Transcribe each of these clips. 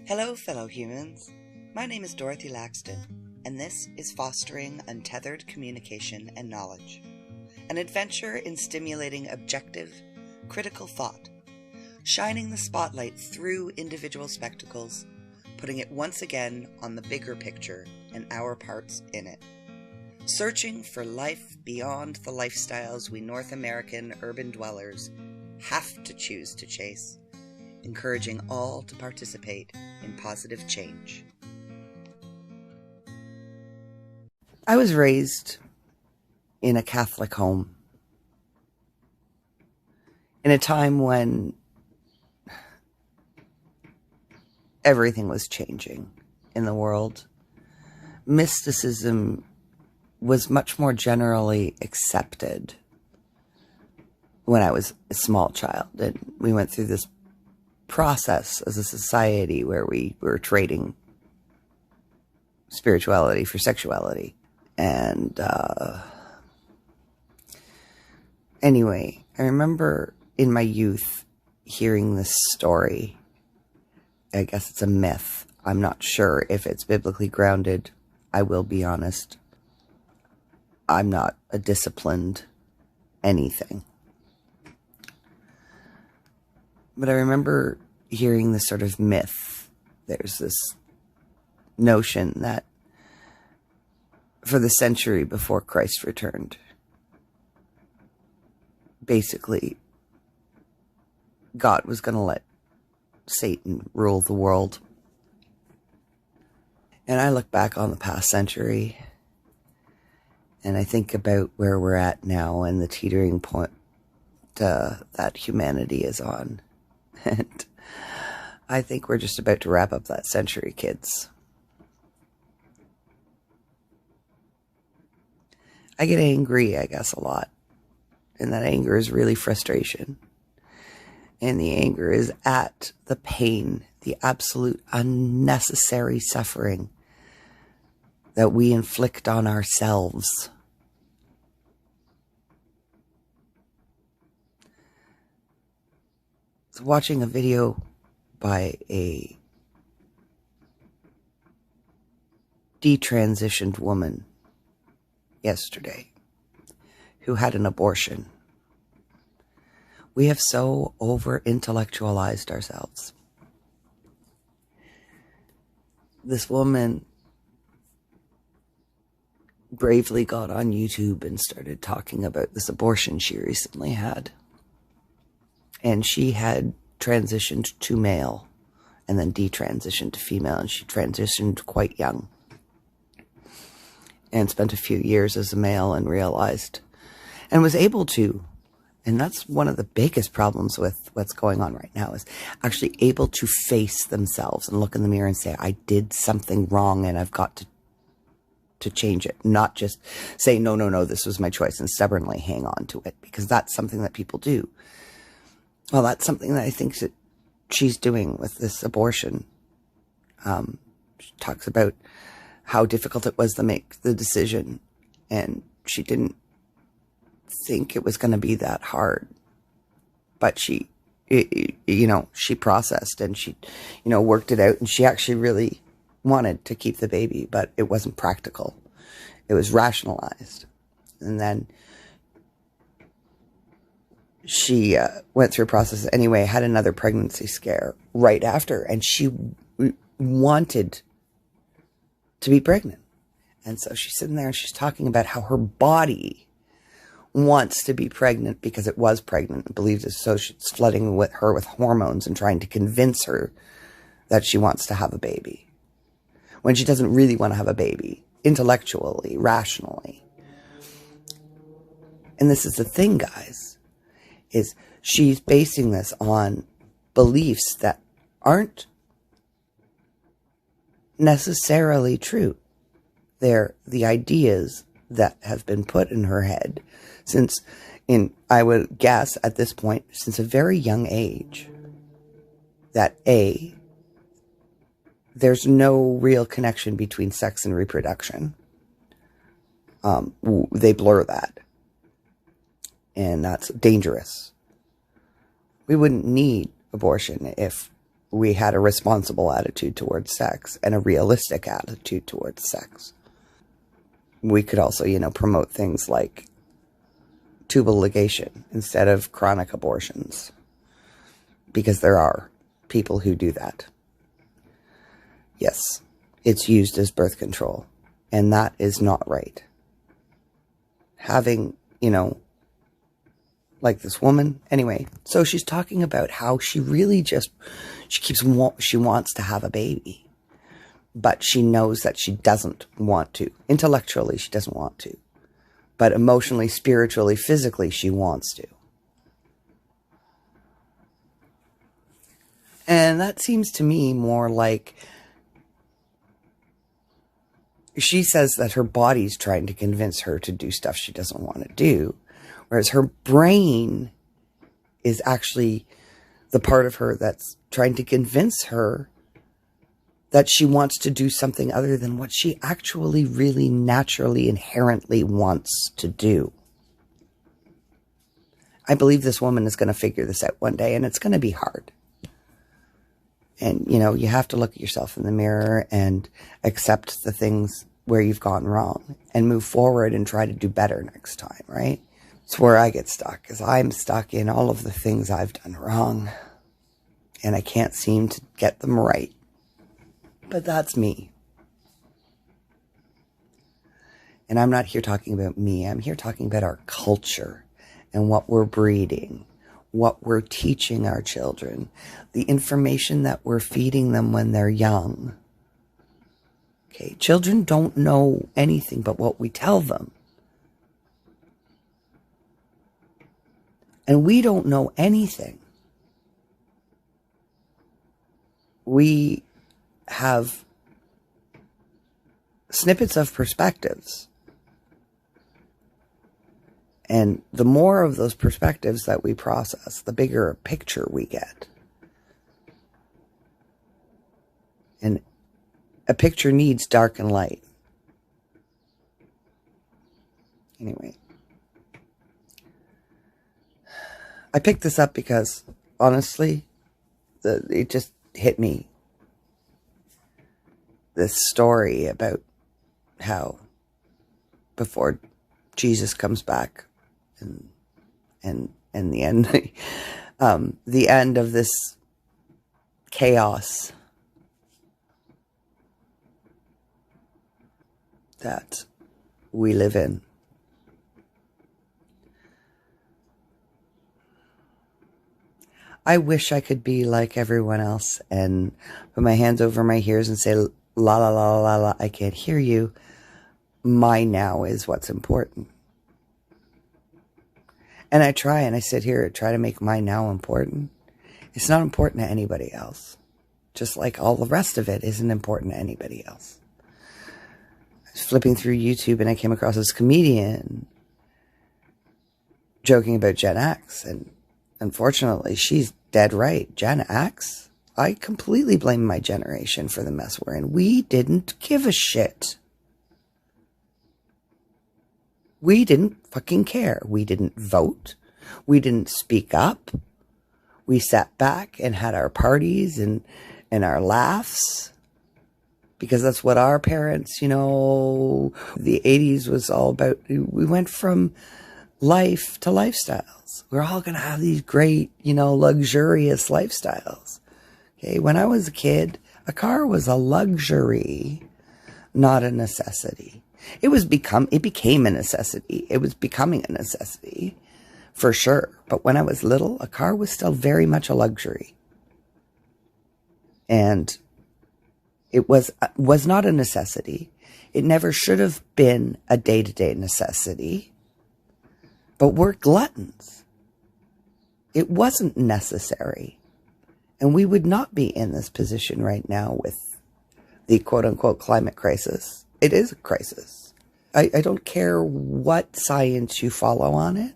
Hello, fellow humans. My name is Dorothy Laxton, and this is Fostering Untethered Communication and Knowledge, an adventure in stimulating objective, critical thought, shining the spotlight through individual spectacles, putting it once again on the bigger picture and our parts in it. Searching for life beyond the lifestyles we North American urban dwellers have to choose to chase, encouraging all to participate in positive change. I was raised in a Catholic home in a time when everything was changing in the world. Mysticism was much more generally accepted when I was a small child, and we went through this process as a society where we were trading spirituality for sexuality. And anyway, I remember in my youth hearing this story. I guess it's a myth. I'm not sure if it's biblically grounded. I will be honest. I'm not a disciplined anything. But I remember hearing this sort of myth. There's this notion that for the century before Christ returned, basically, God was going to let Satan rule the world. And I look back on the past century, and I think about where we're at now and the teetering point that humanity is on. And I think we're just about to wrap up that century, kids. I get angry, I guess, a lot. And that anger is really frustration. And the anger is at the pain, the absolute unnecessary suffering that we inflict on ourselves. I was watching a video by a detransitioned woman yesterday who had an abortion. We have so over-intellectualized ourselves. This woman bravely got on YouTube and started talking about this abortion she recently had. And she had transitioned to male and then detransitioned to female, and she transitioned quite young and spent a few years as a male and realized and was able to, and that's one of the biggest problems with what's going on right now, is actually able to face themselves and look in the mirror and say, I did something wrong and I've got to change it. Not just say, no, this was my choice and stubbornly hang on to it, because that's something that people do. Well, that's something that I think that she's doing with this abortion. She talks about how difficult it was to make the decision, and she didn't think it was going to be that hard. But she processed and she, worked it out, and she actually really wanted to keep the baby, but it wasn't practical. It was rationalized. And then she went through a process anyway, had another pregnancy scare right after, and she wanted to be pregnant. And so she's sitting there and she's talking about how her body wants to be pregnant because it was pregnant and believes it, so she's flooding with her with hormones and trying to convince her that she wants to have a baby when she doesn't really want to have a baby, intellectually, rationally. And this is the thing, guys, is she's basing this on beliefs that aren't necessarily true. They're the ideas that have been put in her head since, I would guess at this point, since a very young age, that there's no real connection between sex and reproduction. They blur that. And that's dangerous. We wouldn't need abortion if we had a responsible attitude towards sex and a realistic attitude towards sex. We could also, promote things like tubal ligation instead of chronic abortions, because there are people who do that. Yes, it's used as birth control, and that is not right. Having, like this woman, anyway, so she's talking about how she really she wants to have a baby, but she knows that she doesn't want to. Intellectually, she doesn't want to, but emotionally, spiritually, physically, she wants to. And that seems to me more like she says that her body's trying to convince her to do stuff she doesn't want to do, whereas her brain is actually the part of her that's trying to convince her that she wants to do something other than what she actually really naturally, inherently wants to do. I believe this woman is going to figure this out one day, and it's going to be hard. And, you have to look at yourself in the mirror and accept the things where you've gone wrong and move forward and try to do better next time, right? It's where I get stuck, is I'm stuck in all of the things I've done wrong, and I can't seem to get them right. But that's me. And I'm not here talking about me. I'm here talking about our culture and what we're breeding, what we're teaching our children, the information that we're feeding them when they're young. Okay, children don't know anything but what we tell them. And we don't know anything. We have snippets of perspectives. And the more of those perspectives that we process, the bigger a picture we get. And a picture needs dark and light. Anyway. I picked this up because, honestly, it just hit me. This story about how before Jesus comes back and the end, the end of this chaos that we live in. I wish I could be like everyone else and put my hands over my ears and say, la la la la la, I can't hear you. My now is what's important. And I try, and I sit here and try to make my now important. It's not important to anybody else. Just like all the rest of it isn't important to anybody else. I was flipping through YouTube and I came across this comedian joking about Gen X. And unfortunately, she's dead right. Gen X, I completely blame my generation for the mess we're in. We didn't give a shit. We didn't fucking care. We didn't vote. We didn't speak up. We sat back and had our parties and our laughs. Because that's what our parents, the 80s was all about. We went from life to lifestyles. We're all going to have these great, luxurious lifestyles. Okay. When I was a kid, a car was a luxury, not a necessity. It became a necessity. It was becoming a necessity for sure. But when I was little, a car was still very much a luxury. And it was not a necessity. It never should have been a day-to-day necessity. But we're gluttons. It wasn't necessary. And we would not be in this position right now with the quote-unquote climate crisis. It is a crisis. I don't care what science you follow on it.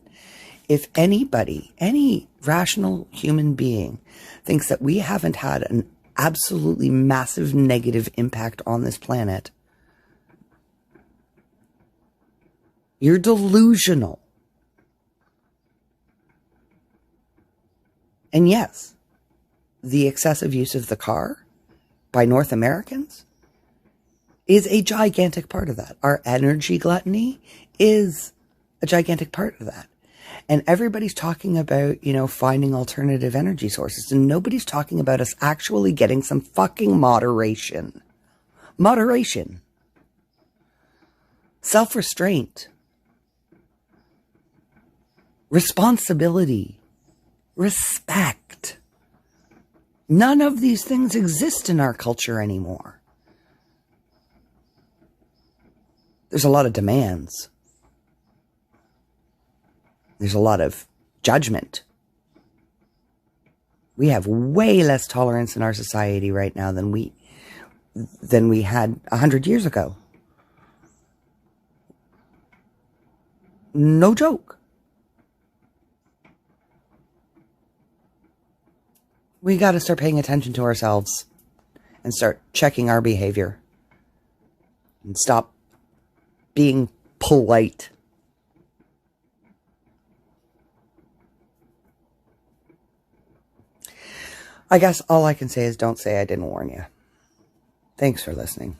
If anybody, any rational human being, thinks that we haven't had an absolutely massive negative impact on this planet, you're delusional. And yes, the excessive use of the car by North Americans is a gigantic part of that. Our energy gluttony is a gigantic part of that. And everybody's talking about, finding alternative energy sources. And nobody's talking about us actually getting some fucking moderation. Moderation. Self-restraint. Responsibility. Respect. None of these things exist in our culture anymore. There's a lot of demands. There's a lot of judgment. We have way less tolerance in our society right now than we had 100 years ago. No joke. We got to start paying attention to ourselves and start checking our behavior and stop being polite. I guess all I can say is don't say I didn't warn you. Thanks for listening.